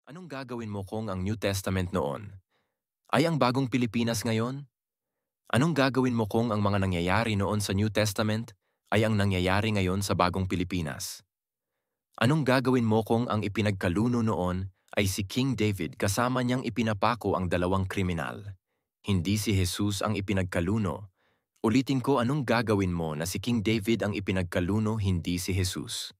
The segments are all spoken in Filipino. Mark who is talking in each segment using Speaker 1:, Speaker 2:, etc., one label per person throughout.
Speaker 1: Anong gagawin mo kung ang New Testament noon ay ang bagong Pilipinas ngayon? Anong gagawin mo kung ang mga nangyayari noon sa New Testament ay ang nangyayari ngayon sa bagong Pilipinas? Anong gagawin mo kung ang ipinagkaluno noon ay si King David kasama niyang ipinapako ang dalawang kriminal? Hindi si Jesus ang ipinagkaluno. Ulitin ko, anong gagawin mo na si King David ang ipinagkaluno, hindi si Jesus?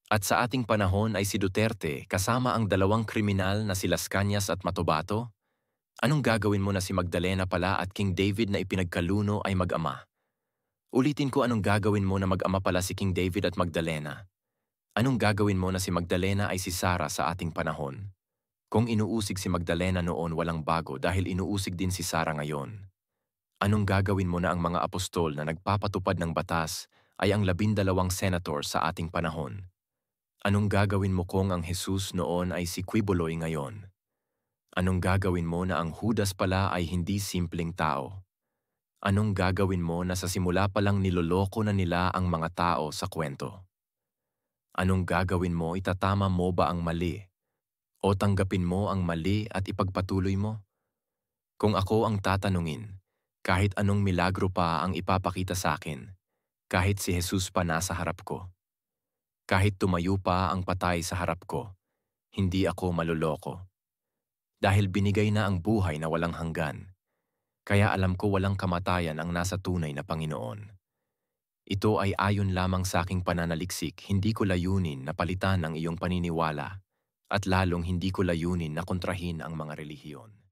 Speaker 1: At sa ating panahon ay si Duterte kasama ang dalawang kriminal na si Las Cañas at Matobato? Anong gagawin mo na si Magdalena pala at King David na ipinagkaluno ay mag-ama? Ulitin ko, anong gagawin mo na mag-ama pala si King David at Magdalena? Anong gagawin mo na si Magdalena ay si Sarah sa ating panahon? Kung inuusig si Magdalena noon, walang bago dahil inuusig din si Sarah ngayon. Anong gagawin mo na ang mga apostol na nagpapatupad ng batas ay ang 12 senator sa ating panahon? Anong gagawin mo kung ang Jesus noon ay si Quibuloy ngayon? Anong gagawin mo na ang Judas pala ay hindi simpleng tao? Anong gagawin mo na sa simula pa lang niloloko na nila ang mga tao sa kwento? Anong gagawin mo, itatama mo ba ang mali? O tanggapin mo ang mali at ipagpatuloy mo? Kung ako ang tatanungin, kahit anong milagro pa ang ipapakita sa akin, kahit si Jesus pa nasa harap ko, kahit tumayo pa ang patay sa harap ko, hindi ako maluloko. Dahil binigay na ang buhay na walang hanggan, kaya alam ko walang kamatayan ang nasa tunay na Panginoon. Ito ay ayon lamang sa aking pananaliksik, hindi ko layunin na palitan ang iyong paniniwala at lalong hindi ko layunin na kontrahin ang mga relihiyon.